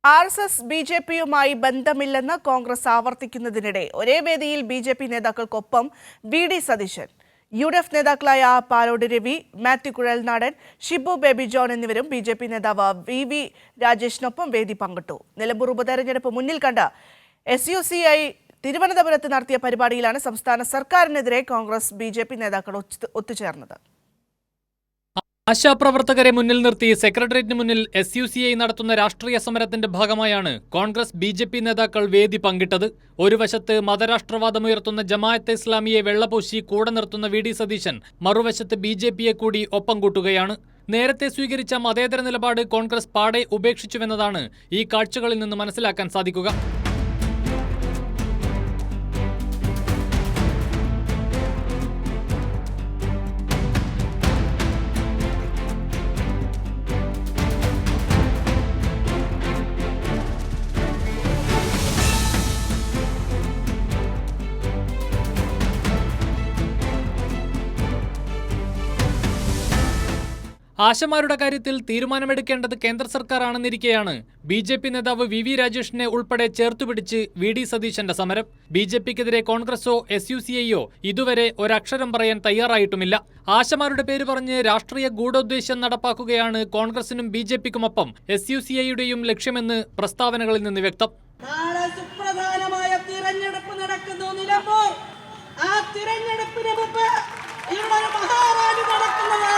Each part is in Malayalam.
ആർഎസ്എസ് ബിജെപിയുമായി ബന്ധമില്ലെന്ന് കോൺഗ്രസ് ആവർത്തിക്കുന്നതിനിടെ ഒരേ വേദിയിൽ ബിജെപി നേതാക്കൾക്കൊപ്പം വി.ഡി. സതീശൻ, യു.ഡി.എഫ് നേതാക്കളായ പാലോട് രവി, മാത്യു കുഴൽനാടൻ, ഷിബു ബേബി ജോൺ എന്നിവരും ബിജെപി നേതാവ് വി. രാജേഷിനൊപ്പം വേദി പങ്കിട്ടു. നിലമ്പൂർ ഉപതെരഞ്ഞെടുപ്പ് മുന്നിൽ കണ്ട് SUCI തിരുവനന്തപുരത്ത് നടത്തിയ പരിപാടിയിലാണ് സംസ്ഥാന സർക്കാരിനെതിരെ കോൺഗ്രസ് ബിജെപി നേതാക്കൾ ഒത്തുചേർന്നത്. ആശാപ്രവർത്തകരെ മുന്നിൽ നിർത്തി സെക്രട്ടേറിയറ്റിന് മുന്നിൽ SUCI നടത്തുന്ന രാഷ്ട്രീയ സമരത്തിന്റെ ഭാഗമായാണ് കോൺഗ്രസ് ബിജെപി നേതാക്കൾ വേദി പങ്കിട്ടത്. ഒരു വശത്ത് മതരാഷ്ട്രവാദമുയർത്തുന്ന ജമാഅത്തെ ഇസ്ലാമിയെ വെള്ളപൂശി കൂടെ നിർത്തുന്ന വി.ഡി. സതീശൻ മറുവശത്ത് ബിജെപിയെ കൂടി ഒപ്പം കൂട്ടുകയാണ്. നേരത്തെ സ്വീകരിച്ച മതേതര നിലപാട് കോൺഗ്രസ് പാടെ ഉപേക്ഷിച്ചുവെന്നതാണ് ഈ കാഴ്ചകളിൽ നിന്ന് മനസ്സിലാക്കാൻ സാധിക്കുക. ആശമാരുടെ കാര്യത്തിൽ തീരുമാനമെടുക്കേണ്ടത് കേന്ദ്ര സർക്കാരാണെന്നിരിക്കെയാണ് ബിജെപി നേതാവ് വി. രാജേഷിനെ ഉൾപ്പെടെ ചേർത്തുപിടിച്ച് വി.ഡി. സതീശന്റെ സമരം. ബിജെപിക്കെതിരെ കോൺഗ്രസോ SUCIയോ ഇതുവരെ ഒരക്ഷരം പറയാൻ തയ്യാറായിട്ടുമില്ല. ആശമാരുടെ പേര് പറഞ്ഞ് രാഷ്ട്രീയ ഗൂഢോദ്ദേശ്യം നടപ്പാക്കുകയാണ് കോൺഗ്രസിനും ബിജെപിക്കുമൊപ്പം SUCIയുടെയും ലക്ഷ്യമെന്ന് പ്രസ്താവനകളിൽ നിന്ന് വ്യക്തം. സുപ്രധാനമായ തിരഞ്ഞെടുപ്പ് നടക്കുന്നു നിലമ്പൂർ. ആ തിരഞ്ഞെടുപ്പിന് മുമ്പ് ഇവിടെ മഹാറാലി നടക്കുന്നത്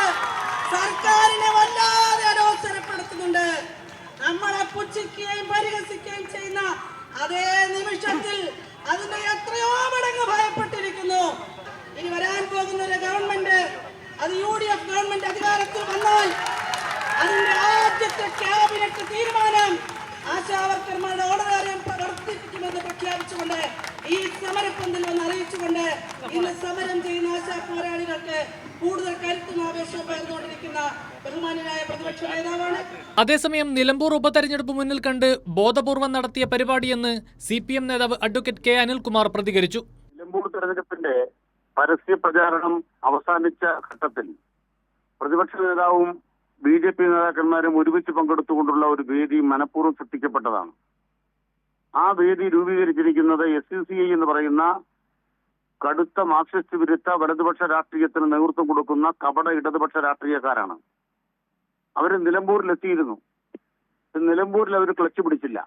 സർക്കാരിനെ വല്ലാതെ അലോസരപ്പെടുത്തുന്നുണ്ട്. നമ്മളെ പുച്ഛിക്കുകയും പരിഹസിക്കുകയും ചെയ്യുന്ന അതേ നിമിഷത്തിൽ അതിന്റെ എത്രയോ മടങ്ങ് ഭയപ്പെട്ടിരിക്കുന്നു. ഇനി വരാൻ പോകുന്ന ഒരു ഗവൺമെന്റ്, അത് UDF ഗവൺമെന്റ് അധികാരത്തിൽ വന്നാൽ അതിന്റെ ആദ്യത്തെ ക്യാബിനറ്റ് തീരുമാനം ആശാവർക്കർമാരുടെ ഓണറേറിയം വർദ്ധിപ്പിക്കുമെന്ന് പ്രഖ്യാപിച്ചുകൊണ്ട് ഈ സമരപ്പന്തൽ വന്ന് അറിയിച്ചുകൊണ്ട് ഇന്ന് സമരം ചെയ്യുന്ന ആശാ പോരാളികൾക്ക് കൂടുതൽ കരുത്തും ആവേശവും പകർന്നുകൊണ്ടിരിക്കുന്ന ബഹുമാന്യനായ പ്രതിപക്ഷ നേതാവാണ്. അതേസമയം നിലമ്പൂർ ഉപതെരഞ്ഞെടുപ്പ് മുന്നിൽ കണ്ട് ബോധപൂർവം നടത്തിയ പരിപാടിയെന്ന് CPM നേതാവ് അഡ്വക്കേറ്റ് K. അനിൽകുമാർ പ്രതികരിച്ചു. നിലമ്പൂർ തെരഞ്ഞെടുപ്പിന്റെ പരസ്യ പ്രചാരണം അവസാനിച്ച ഘട്ടത്തിൽ പ്രതിപക്ഷ നേതാവും BJP നേതാക്കന്മാരും ഒരുമിച്ച് പങ്കെടുത്തുകൊണ്ടുള്ള ഒരു വേദി മനഃപൂർവ്വം സൃഷ്ടിക്കപ്പെട്ടതാണ്. ആ വേദി രൂപീകരിച്ചിരിക്കുന്നത് SUCI എന്ന് പറയുന്ന കടുത്ത മാർക്സിസ്റ്റ് വിരുദ്ധ വലതുപക്ഷ രാഷ്ട്രീയത്തിന് നേതൃത്വം കൊടുക്കുന്ന കപട ഇടതുപക്ഷ രാഷ്ട്രീയക്കാരാണ്. അവർ നിലമ്പൂരിലെത്തിയിരുന്നു. നിലമ്പൂരിൽ അവർ ക്ലച്ച് പിടിച്ചില്ല.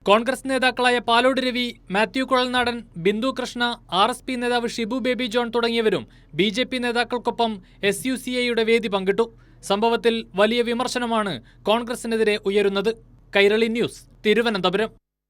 കോൺഗ്രസ് നേതാക്കളായ പാലോട് രവി, മാത്യു കുഴൽനാടൻ, ബിന്ദു കൃഷ്ണ, RSP നേതാവ് ഷിബു ബേബി ജോൺ തുടങ്ങിയവരും ബിജെപി നേതാക്കൾക്കൊപ്പം SUCIയുടെ വേദി പങ്കിട്ടു. സംഭവത്തിൽ വലിയ വിമർശനമാണ് കോൺഗ്രസിനെതിരെ ഉയരുന്നത്. കൈരളി ന്യൂസ്, തിരുവനന്തപുരം.